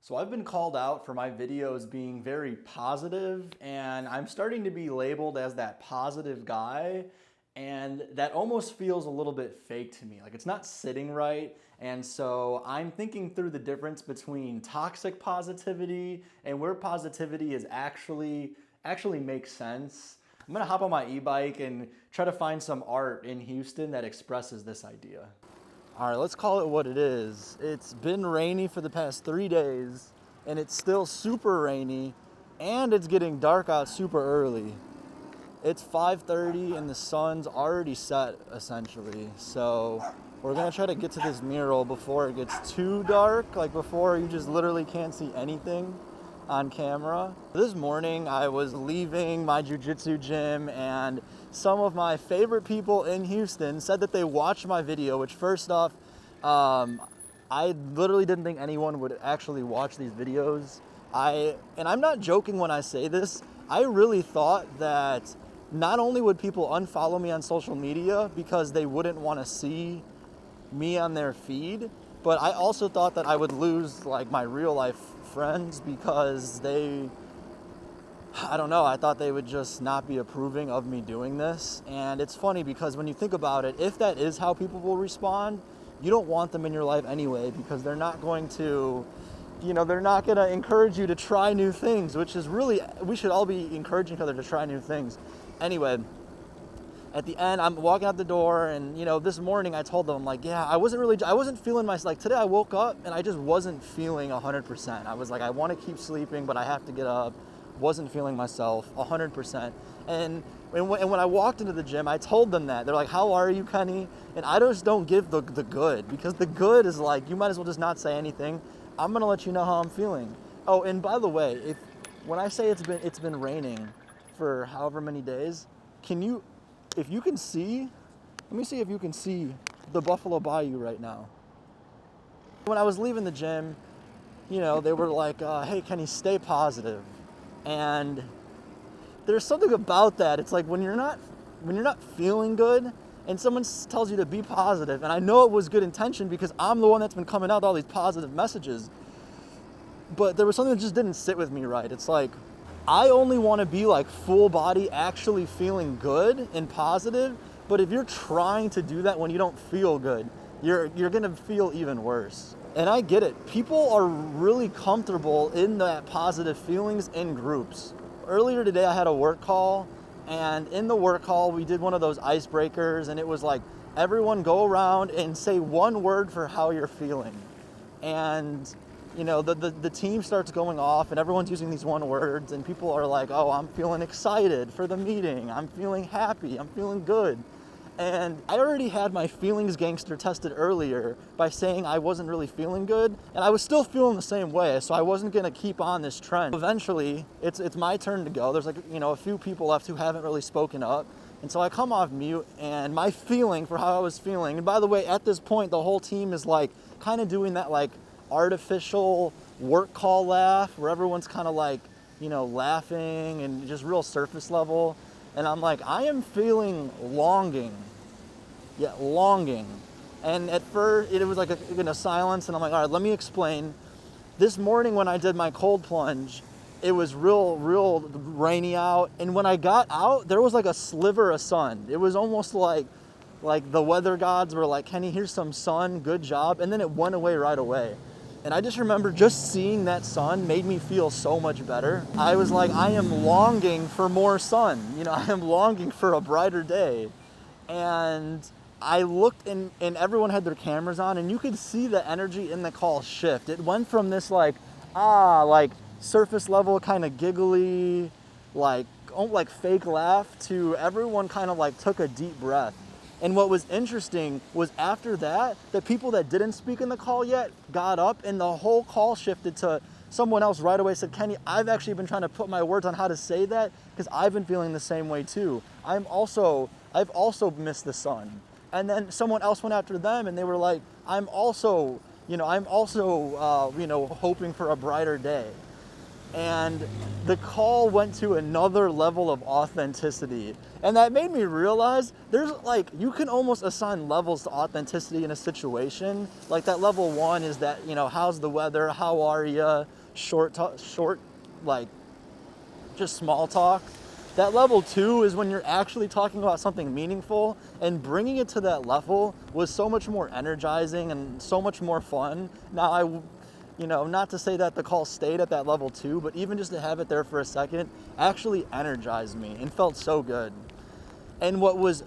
So I've been called out for my videos being very positive, and I'm starting to be labeled as that positive guy, and that almost feels a little bit fake to me. Like it's not sitting right. And so I'm thinking through the difference between toxic positivity and where positivity is actually makes sense. I'm gonna hop on my e-bike and try to find some art in Houston that expresses this idea. All right, let's call it what it is. It's been rainy for the past 3 days, and it's still super rainy, and it's getting dark out super early. It's 5:30 and the sun's already set, essentially. So we're gonna try to get to this mural before it gets too dark, like before you just literally can't see anything on camera. This morning I was leaving my jiu-jitsu gym, and some of my favorite people in Houston said that they watched my video, which first off, I literally didn't think anyone would actually watch these videos. And I'm not joking when I say this, I really thought that not only would people unfollow me on social media because they wouldn't want to see me on their feed, but I also thought that I would lose like my real life friends because I don't know, I thought they would just not be approving of me doing this. And it's funny because when you think about it, if that is how people will respond, you don't want them in your life anyway, because they're not going to, they're not going to encourage you to try new things, which is really, we should all be encouraging each other to try new things. Anyway, at the end, I'm walking out the door, and this morning I told them, I'm like, yeah, I wasn't feeling like today I woke up and I just wasn't feeling 100%. I was like, I want to keep sleeping, but I have to get up. Wasn't feeling myself 100%. And when I walked into the gym, I told them that. They're like, how are you, Kenny? And I just don't give the good, because the good is like, you might as well just not say anything. I'm gonna let you know how I'm feeling. Oh, and by the way, when I say it's been raining for however many days, if you can see, let me see if you can see the Buffalo Bayou right now. When I was leaving the gym, they were like, hey, Kenny, stay positive. And there's something about that. It's like when you're not feeling good and someone tells you to be positive, and I know it was good intention because I'm the one that's been coming out with all these positive messages, but there was something that just didn't sit with me right. It's like, I only want to be like full body actually feeling good and positive, but if you're trying to do that when you don't feel good, you're going to feel even worse. And I get it. People are really comfortable in that positive feelings in groups. Earlier today, I had a work call, and in the work call, we did one of those icebreakers, and it was like, everyone go around and say one word for how you're feeling. And the team starts going off, and everyone's using these one words, and people are like, oh, I'm feeling excited for the meeting. I'm feeling happy. I'm feeling good. And I already had my feelings gangster tested earlier by saying I wasn't really feeling good, and I was still feeling the same way, so I wasn't gonna keep on this trend. Eventually, it's my turn to go. There's like, a few people left who haven't really spoken up, and so I come off mute, and my feeling for how I was feeling, and by the way, at this point, the whole team is like kind of doing that like artificial work call laugh where everyone's kind of like, laughing and just real surface level. And I'm like, I am feeling longing. Yeah, longing. And at first, it was like a silence, and I'm like, all right, let me explain. This morning when I did my cold plunge, it was real rainy out, and when I got out, there was like a sliver of sun. It was almost like the weather gods were like, Kenny, here's some sun, good job, and then it went away right away. And I just remember just seeing that sun made me feel so much better. I was like, I am longing for more sun. I am longing for a brighter day. And I looked, and everyone had their cameras on, and you could see the energy in the call shift. It went from this like surface level kind of giggly, like fake laugh, to everyone kind of like took a deep breath. And what was interesting was after that, the people that didn't speak in the call yet got up, and the whole call shifted to someone else right away. Said, Kenny, I've actually been trying to put my words on how to say that because I've been feeling the same way too. I've also missed the sun. And then someone else went after them, and they were like, I'm also hoping for a brighter day. and the call went to another level of authenticity. And that made me realize there's like, you can almost assign levels to authenticity in a situation. Like that level 1 is that, you know, how's the weather, how are you, short, like just small talk. That level 2 is when you're actually talking about something meaningful, and bringing it to that level was so much more energizing and so much more fun. Now you know, not to say that the call stayed at that level 2, but even just to have it there for a second actually energized me and felt so good. And what was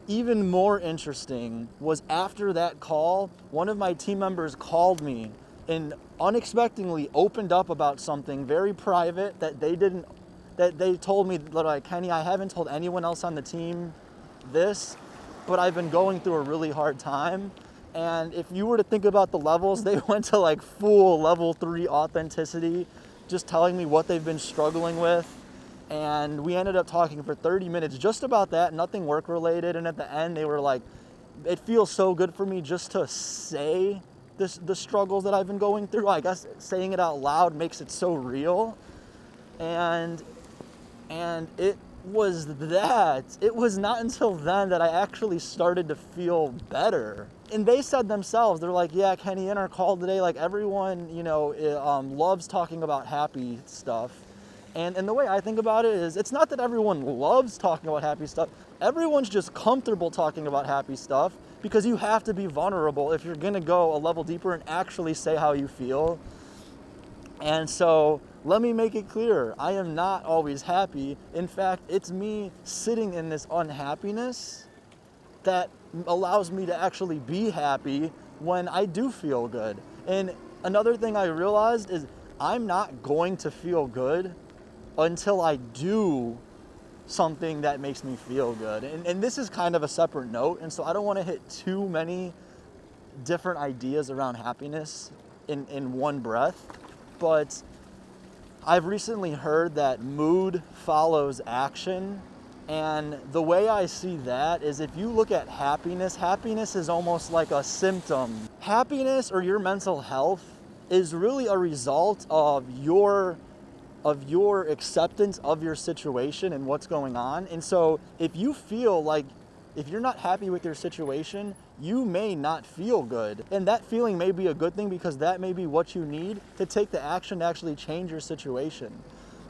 even more interesting was after that call, one of my team members called me and unexpectedly opened up about something very private that they told me, like, Kenny, I haven't told anyone else on the team this, but I've been going through a really hard time. And if you were to think about the levels, they went to like full level 3 authenticity, just telling me what they've been struggling with. And we ended up talking for 30 minutes just about that, nothing work related. And at the end, they were like, it feels so good for me just to say the struggles that I've been going through. I guess saying it out loud makes it so real. And it was not until then that I actually started to feel better. And they said themselves, they're like, yeah, Kenny, in our call today, like everyone, you know, loves talking about happy stuff. And the way I think about it is, it's not that everyone loves talking about happy stuff. Everyone's just comfortable talking about happy stuff because you have to be vulnerable if you're gonna go a level deeper and actually say how you feel. And so let me make it clear, I am not always happy. In fact, it's me sitting in this unhappiness that allows me to actually be happy when I do feel good. And another thing I realized is I'm not going to feel good until I do something that makes me feel good. And this is kind of a separate note, and so I don't want to hit too many different ideas around happiness in one breath. But I've recently heard that mood follows action. And the way I see that is, if you look at happiness, happiness is almost like a symptom. Happiness, or your mental health, is really a result of your acceptance of your situation and what's going on. And so if you feel like, if you're not happy with your situation, you may not feel good. And that feeling may be a good thing, because that may be what you need to take the action to actually change your situation.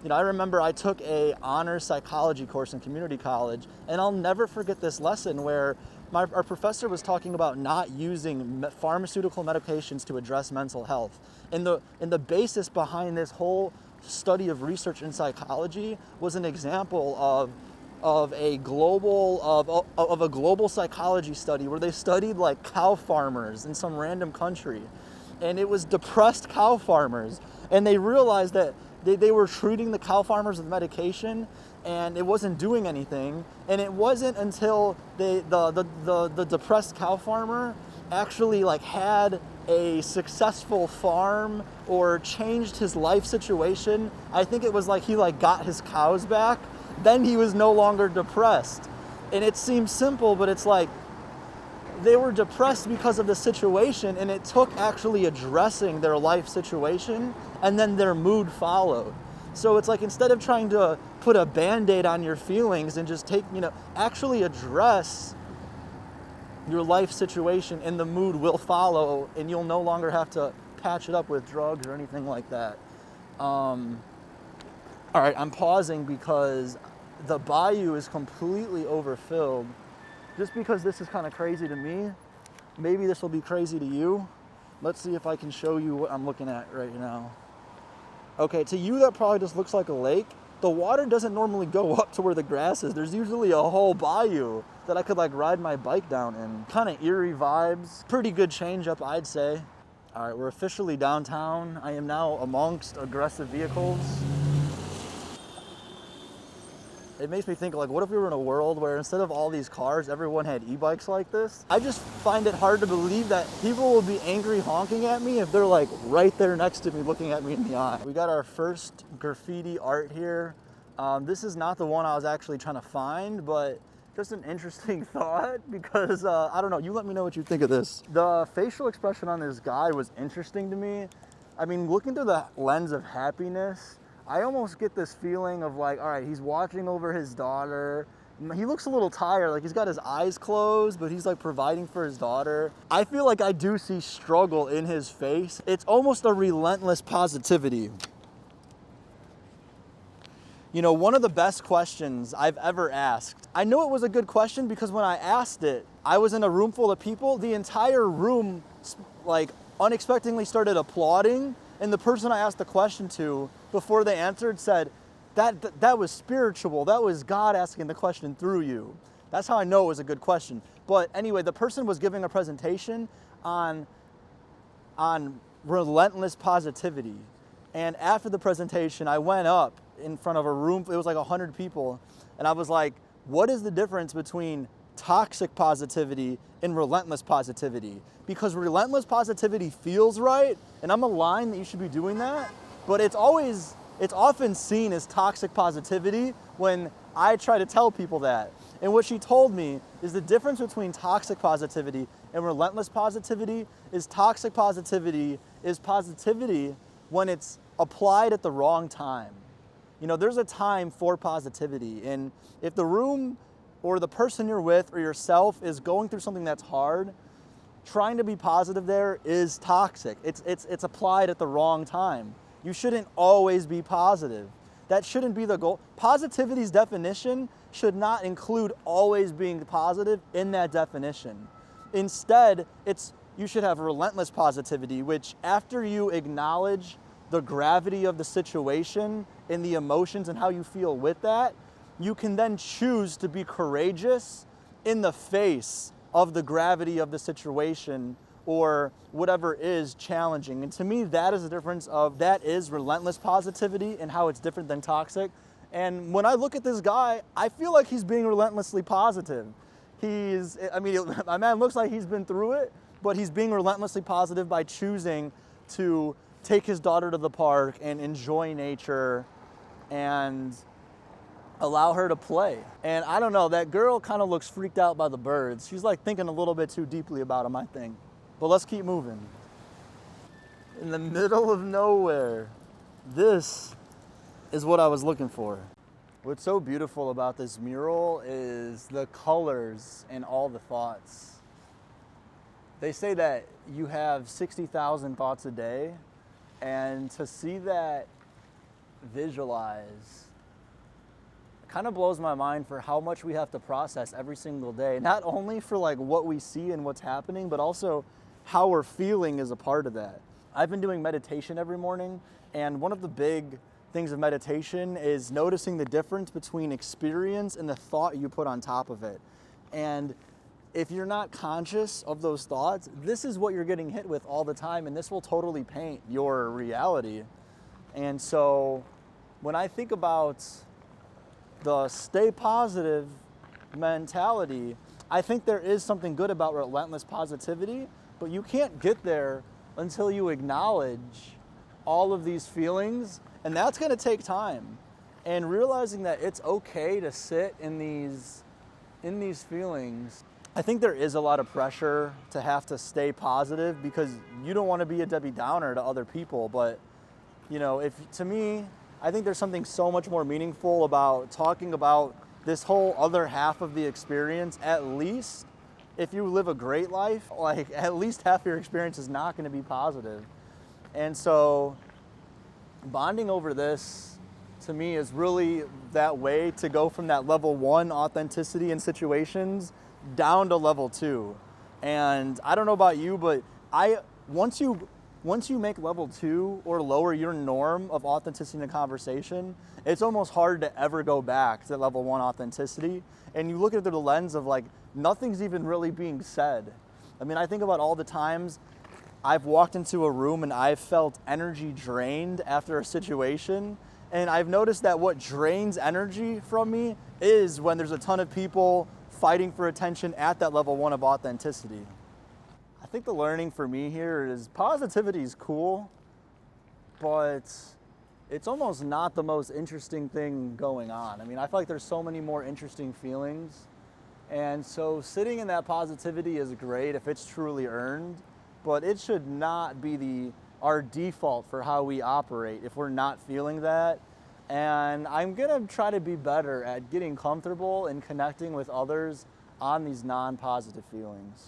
You know, I remember I took a honors psychology course in community college, and I'll never forget this lesson where our professor was talking about not using pharmaceutical medications to address mental health. And the basis behind this whole study of research in psychology was an example of a global psychology study where they studied like cow farmers in some random country, and it was depressed cow farmers, and they realized that they were treating the cow farmers with medication and it wasn't doing anything. And it wasn't until the depressed cow farmer actually like had a successful farm or changed his life situation. I think it was like he like got his cows back, then he was no longer depressed. And it seems simple, but it's like they were depressed because of the situation, and it took actually addressing their life situation, and then their mood followed. So it's like, instead of trying to put a Band-Aid on your feelings and just actually address your life situation, and the mood will follow, and you'll no longer have to patch it up with drugs or anything like that. All right, I'm pausing because the bayou is completely overfilled. Just because this is kind of crazy to me, maybe this will be crazy to you. Let's see if I can show you what I'm looking at right now. Okay, to you that probably just looks like a lake. The water doesn't normally go up to where the grass is. There's usually a whole bayou that I could like ride my bike down in. Kind of eerie vibes. Pretty good change up, I'd say. All right, we're officially downtown. I am now amongst aggressive vehicles. It makes me think, like, what if we were in a world where instead of all these cars, everyone had e-bikes like this? I just find it hard to believe that people will be angry honking at me if they're like right there next to me looking at me in the eye. We got our first graffiti art here. This is not the one I was actually trying to find, but just an interesting thought, because I don't know, you let me know what you think of this. The facial expression on this guy was interesting to me. I mean, looking through the lens of happiness, I almost get this feeling of like, all right, he's watching over his daughter. He looks a little tired, like he's got his eyes closed, but he's like providing for his daughter. I feel like I do see struggle in his face. It's almost a relentless positivity. You know, one of the best questions I've ever asked. I know it was a good question because when I asked it, I was in a room full of people. The entire room, like, unexpectedly started applauding, and the person I asked the question to, before they answered, said, that was spiritual. That was God asking the question through you. That's how I know it was a good question. But anyway, the person was giving a presentation on relentless positivity. And after the presentation, I went up in front of a room, it was like 100 people, and I was like, what is the difference between toxic positivity and relentless positivity? Because relentless positivity feels right, and I'm aligned that you should be doing that, but it's often seen as toxic positivity when I try to tell people that. And what she told me is the difference between toxic positivity and relentless positivity is toxic positivity is positivity when it's applied at the wrong time. You know, there's a time for positivity, and if the room or the person you're with or yourself is going through something that's hard, trying to be positive there is toxic. It's applied at the wrong time. You shouldn't always be positive. That shouldn't be the goal. Positivity's definition should not include always being positive in that definition. Instead, you should have relentless positivity, which after you acknowledge the gravity of the situation and the emotions and how you feel with that, you can then choose to be courageous in the face of the gravity of the situation or whatever is challenging. And to me, that is the difference that is relentless positivity and how it's different than toxic. And when I look at this guy, I feel like he's being relentlessly positive. My man looks like he's been through it, but he's being relentlessly positive by choosing to take his daughter to the park and enjoy nature and allow her to play. And I don't know, that girl kind of looks freaked out by the birds. She's like thinking a little bit too deeply about them, I think. But let's keep moving. In the middle of nowhere, this is what I was looking for. What's so beautiful about this mural is the colors and all the thoughts. They say that you have 60,000 thoughts a day, and to see that visualize kind of blows my mind for how much we have to process every single day. Not only for like what we see and what's happening, but also how we're feeling is a part of that. I've been doing meditation every morning, and one of the big things of meditation is noticing the difference between experience and the thought you put on top of it. And if you're not conscious of those thoughts, this is what you're getting hit with all the time, and this will totally paint your reality. And so when I think about the stay positive mentality, I think there is something good about relentless positivity, but you can't get there until you acknowledge all of these feelings, and that's going to take time. And realizing that it's okay to sit in these feelings. I think there is a lot of pressure to have to stay positive because you don't want to be a Debbie Downer to other people, but you know, to me, I think there's something so much more meaningful about talking about this whole other half of the experience. At least if you live a great life, like at least half your experience is not going to be positive. And so bonding over this to me is really that way to go from that level 1 authenticity in situations down to level 2. And I don't know about you, but once you make level 2 or lower your norm of authenticity in a conversation, it's almost hard to ever go back to level 1 authenticity. And you look at it through the lens of like, nothing's even really being said. I mean, I think about all the times I've walked into a room and I've felt energy drained after a situation. And I've noticed that what drains energy from me is when there's a ton of people fighting for attention at that level 1 of authenticity. I think the learning for me here is positivity is cool, but it's almost not the most interesting thing going on. I mean, I feel like there's so many more interesting feelings. And so sitting in that positivity is great if it's truly earned, but it should not be our default for how we operate if we're not feeling that. And I'm gonna try to be better at getting comfortable and connecting with others on these non-positive feelings.